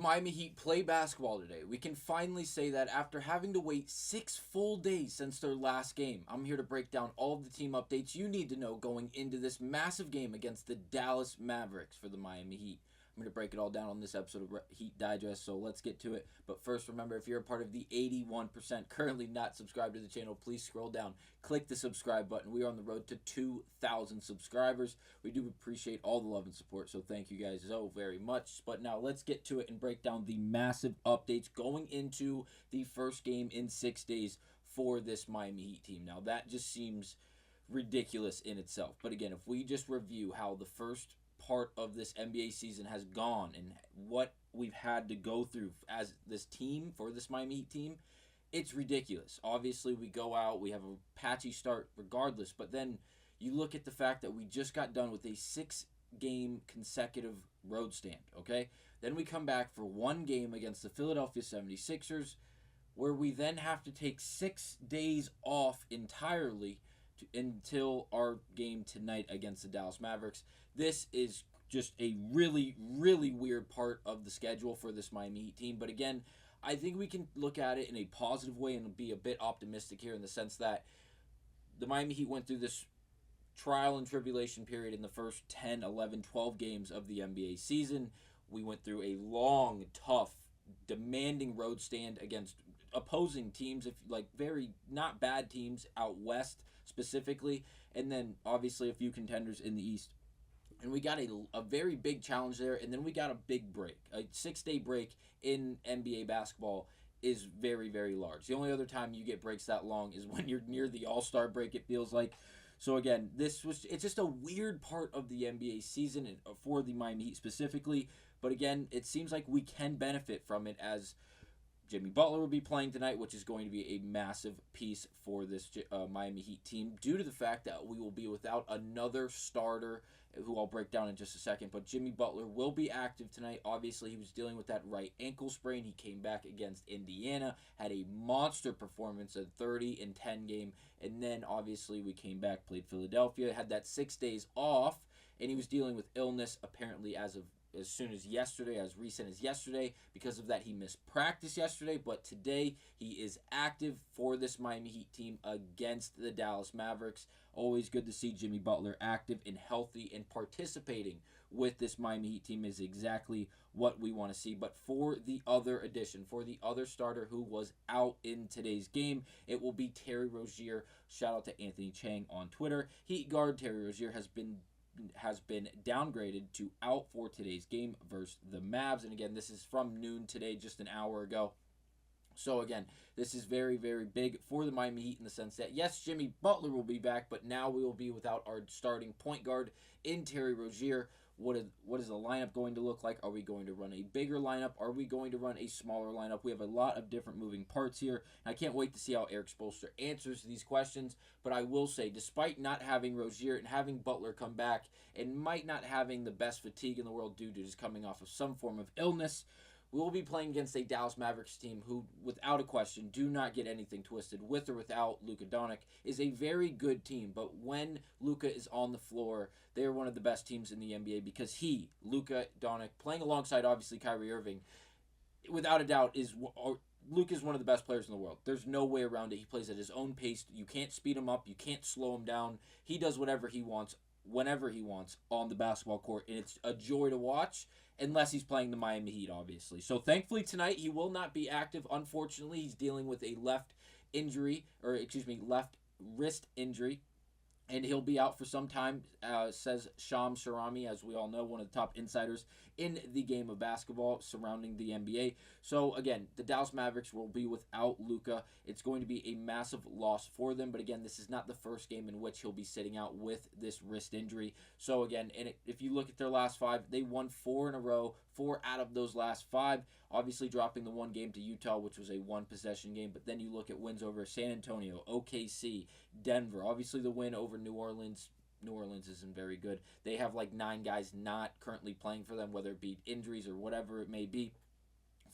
Miami Heat play basketball today. We can finally say that after having to wait 6 full days since their last game. I'm here to break down all of the team updates you need to know going into this massive game against the Dallas Mavericks for the Miami Heat. I'm going to break it all down on this episode of Heat Digest, so let's get to it. But first, remember, if you're a part of the 81% currently not subscribed to the channel, please scroll down, click the subscribe button. We are on the road to 2,000 subscribers. We do appreciate all the love and support, so thank you guys so very much. But now let's get to it and break down the massive updates going into the first game in 6 days for this Miami Heat team. Now, that just seems ridiculous in itself. But again, if we just review how the first part of this NBA season has gone and what we've had to go through as this team for this Miami Heat team, it's ridiculous. Obviously, we go out, we have a patchy start regardless, but then you look at the fact that we just got done with a 6-game consecutive road stand, okay? Then we come back for one game against the Philadelphia 76ers, where we then have to take 6 days off entirely until our game tonight against the Dallas Mavericks. This is just a really, really weird part of the schedule for this Miami Heat team. But again, I think we can look at it in a positive way and be a bit optimistic here in the sense that the Miami Heat went through this trial and tribulation period in the first 10, 11, 12 games of the NBA season. We went through a long, tough, demanding road stand against opposing teams, if like very not bad teams out west specifically, and then obviously a few contenders in the East. And we got a very big challenge there, and then we got a big break. A 6-day break in NBA basketball is very, very large. The only other time you get breaks that long is when you're near the All-Star break, it feels like. So again, it's just a weird part of the NBA season for the Miami Heat specifically. But again, it seems like we can benefit from it as Jimmy Butler will be playing tonight, which is going to be a massive piece for this Miami Heat team due to the fact that we will be without another starter who I'll break down in just a second. But Jimmy Butler will be active tonight. Obviously, he was dealing with that right ankle sprain. He came back against Indiana, had a monster performance, a 30-10 game, and then obviously we came back, played Philadelphia, had that 6 days off, and he was dealing with illness apparently as soon as yesterday, as recent as yesterday. Because of that, he missed practice yesterday, but today he is active for this Miami Heat team against the Dallas Mavericks. Always good to see Jimmy Butler active and healthy and participating with this Miami Heat team is exactly what we want to see. But for the other addition, for the other starter who was out in today's game, it will be Terry Rozier. Shout out to Anthony Chang on Twitter. Heat guard Terry Rozier has been downgraded to out for today's game versus the Mavs. And again, this is from noon today, just an hour ago. So again, this is very, very big for the Miami Heat in the sense that, yes, Jimmy Butler will be back, but now we will be without our starting point guard in Terry Rozier. What is the lineup going to look like? Are we going to run a bigger lineup? Are we going to run a smaller lineup? We have a lot of different moving parts here. I can't wait to see how Eric Spoelstra answers these questions. But I will say, despite not having Rozier and having Butler come back and might not having the best fatigue in the world due to just coming off of some form of illness, we will be playing against a Dallas Mavericks team who, without a question, do not get anything twisted, with or without Luka Donic, is a very good team. But when Luka is on the floor, they are one of the best teams in the NBA because Luka Donic, playing alongside, obviously, Kyrie Irving, without a doubt, Luka is one of the best players in the world. There's no way around it. He plays at his own pace. You can't speed him up. You can't slow him down. He does whatever he wants, whenever he wants on the basketball court, and it's a joy to watch. Unless he's playing the Miami Heat, obviously. So thankfully tonight he will not be active. Unfortunately, he's dealing with a left wrist injury. And he'll be out for some time, says Shams Charania, as we all know, one of the top insiders in the game of basketball surrounding the NBA. So, again, the Dallas Mavericks will be without Luka. It's going to be a massive loss for them. But, again, this is not the first game in which he'll be sitting out with this wrist injury. So, again, if you look at their last 5, they won 4 in a row, 4 out of those last 5. Obviously dropping the one game to Utah, which was a one-possession game. But then you look at wins over San Antonio, OKC, Denver. Obviously the win over New Orleans. New Orleans isn't very good. They have like 9 guys not currently playing for them, whether it be injuries or whatever it may be.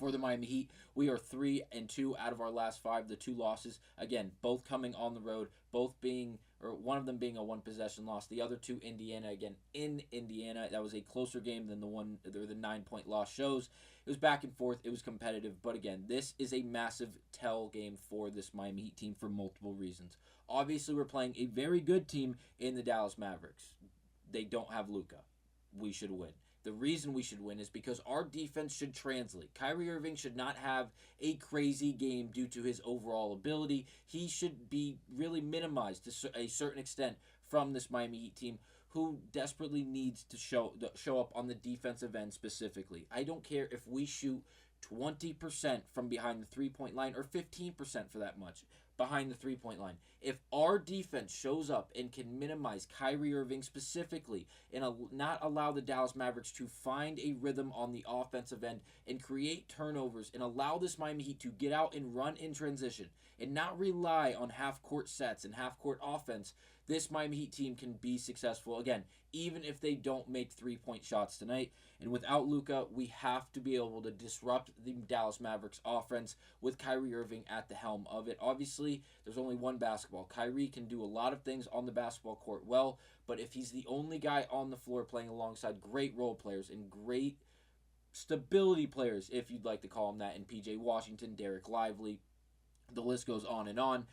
For the Miami Heat, we are 3-2 out of our last 5. The 2 losses, again, both coming on the road, both being, or one of them being a 1-possession loss. The other 2, Indiana, again in Indiana. That was a closer game than the 9-point loss shows. It was back and forth. It was competitive, but again, this is a massive tell game for this Miami Heat team for multiple reasons. Obviously, we're playing a very good team in the Dallas Mavericks. They don't have Luka. We should win. The reason we should win is because our defense should translate. Kyrie Irving should not have a crazy game due to his overall ability. He should be really minimized to a certain extent from this Miami Heat team, who desperately needs to show up on the defensive end specifically. I don't care if we shoot 20% from behind the three-point line or 15% for that much behind the three-point line. If our defense shows up and can minimize Kyrie Irving specifically and not allow the Dallas Mavericks to find a rhythm on the offensive end and create turnovers and allow this Miami Heat to get out and run in transition and not rely on half-court sets and half-court offense, this Miami Heat team can be successful, again, even if they don't make three-point shots tonight. And without Luka, we have to be able to disrupt the Dallas Mavericks offense with Kyrie Irving at the helm of it. Obviously, there's only one basketball. Kyrie can do a lot of things on the basketball court well, but if he's the only guy on the floor playing alongside great role players and great stability players, if you'd like to call them that, in P.J. Washington, Derek Lively, the list goes on and on.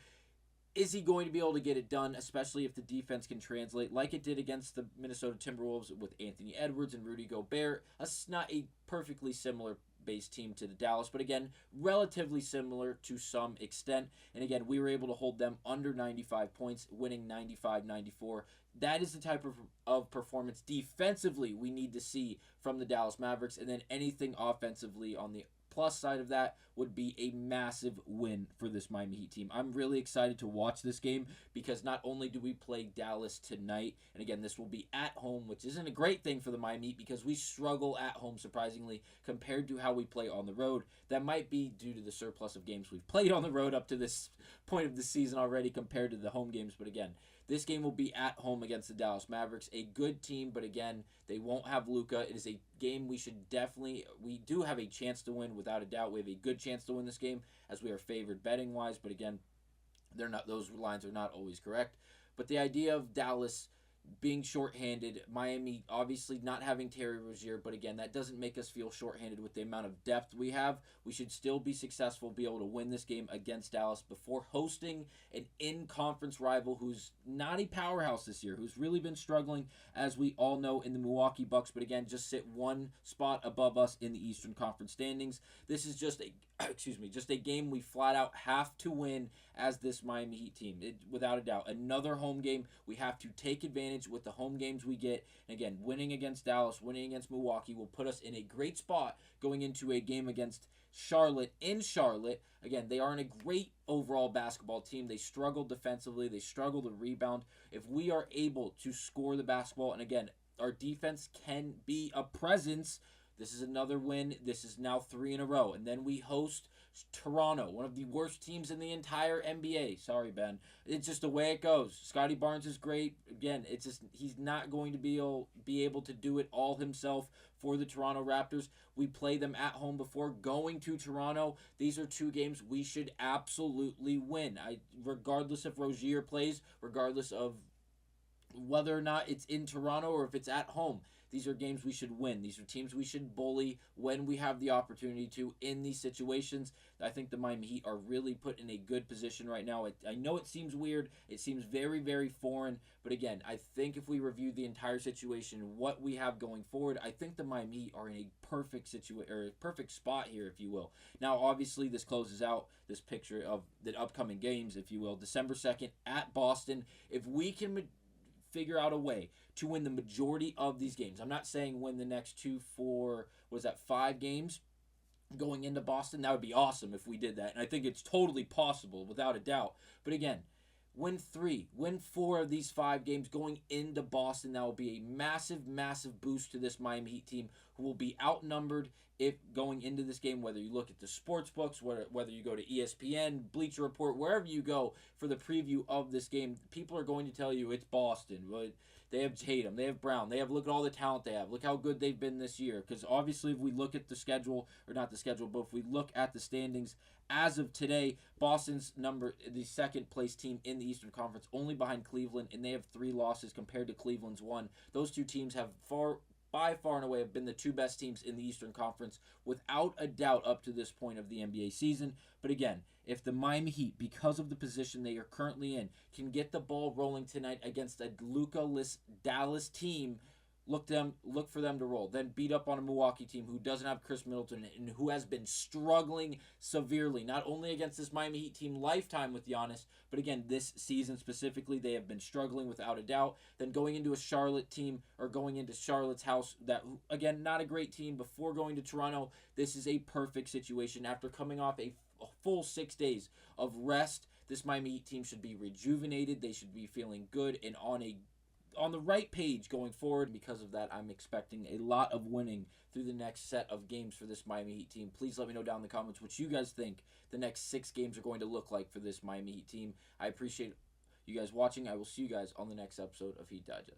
Is he going to be able to get it done, especially if the defense can translate like it did against the Minnesota Timberwolves with Anthony Edwards and Rudy Gobert? It's not a perfectly similar base team to the Dallas, but again, relatively similar to some extent. And again, we were able to hold them under 95 points, winning 95-94. That is the type of performance defensively we need to see from the Dallas Mavericks, and then anything offensively on the plus side of that would be a massive win for this Miami Heat team. I'm really excited to watch this game because not only do we play Dallas tonight, and again, this will be at home, which isn't a great thing for the Miami Heat because we struggle at home, surprisingly, compared to how we play on the road. That might be due to the surplus of games we've played on the road up to this point of the season already compared to the home games, but again, this game will be at home against the Dallas Mavericks, a good team, but again, they won't have Luka. It is a game we do have a chance to win without a doubt. We have a good chance to win this game as we are favored betting-wise, but again, those lines are not always correct. But the idea of Dallas being shorthanded, Miami obviously not having Terry Rozier, but again, that doesn't make us feel shorthanded with the amount of depth we have. We should still be successful, be able to win this game against Dallas before hosting an in-conference rival who's not a powerhouse this year, who's really been struggling, as we all know, in the Milwaukee Bucks, but again, just sit one spot above us in the Eastern Conference standings. This is just a game we flat out have to win as this Miami Heat team. Without a doubt, another home game. We have to take advantage with the home games we get. And again, winning against Dallas, winning against Milwaukee will put us in a great spot going into a game against Charlotte in Charlotte. Again, they aren't a great overall basketball team. They struggle defensively. They struggle to rebound. If we are able to score the basketball, and again, our defense can be a presence, this is another win. This is now 3 in a row. And then we host Toronto, one of the worst teams in the entire NBA. Sorry, Ben. It's just the way it goes. Scotty Barnes is great. Again, it's just he's not going to be able to do it all himself for the Toronto Raptors. We play them at home before going to Toronto. These are 2 games we should absolutely win. Regardless if Rozier plays, regardless of whether or not it's in Toronto or if it's at home. These are games we should win. These are teams we should bully when we have the opportunity to in these situations. I think the Miami Heat are really put in a good position right now. I know it seems weird. It seems very, very foreign. But again, I think if we review the entire situation, what we have going forward, I think the Miami Heat are in a perfect spot here, if you will. Now, obviously, this closes out this picture of the upcoming games, if you will. December 2nd at Boston. If we can figure out a way to win the majority of these games. I'm not saying win the next 5 games going into Boston. That would be awesome if we did that. And I think it's totally possible without a doubt. But again, win 4 of these 5 games going into Boston. That will be a massive, massive boost to this Miami Heat team who will be outnumbered if going into this game, whether you look at the sports books, whether you go to ESPN, Bleacher Report, wherever you go for the preview of this game, people are going to tell you it's Boston. But they have Tatum, they have Brown, look at all the talent they have. Look how good they've been this year. Because obviously, if we look at the schedule, or not the schedule, but if we look at the standings as of today, Boston's the second place team in the Eastern Conference, only behind Cleveland, and they have 3 losses compared to Cleveland's 1. Those two teams have by far and away have been the 2 best teams in the Eastern Conference without a doubt up to this point of the NBA season. But again, if the Miami Heat, because of the position they are currently in, can get the ball rolling tonight against a Luka-less Dallas team, look for them to roll. Then beat up on a Milwaukee team who doesn't have Chris Middleton and who has been struggling severely, not only against this Miami Heat team lifetime with Giannis, but again, this season specifically, they have been struggling without a doubt. Then going into a Charlotte team, or going into Charlotte's house, that, again, not a great team, before going to Toronto, this is a perfect situation. After coming off a full 6 days of rest, this Miami Heat team should be rejuvenated. They should be feeling good and on the right page going forward. Because of that, I'm expecting a lot of winning through the next set of games for this Miami Heat team. Please let me know down in the comments what you guys think the next 6 games are going to look like for this Miami Heat team. I appreciate you guys watching. I will see you guys on the next episode of Heat Digest.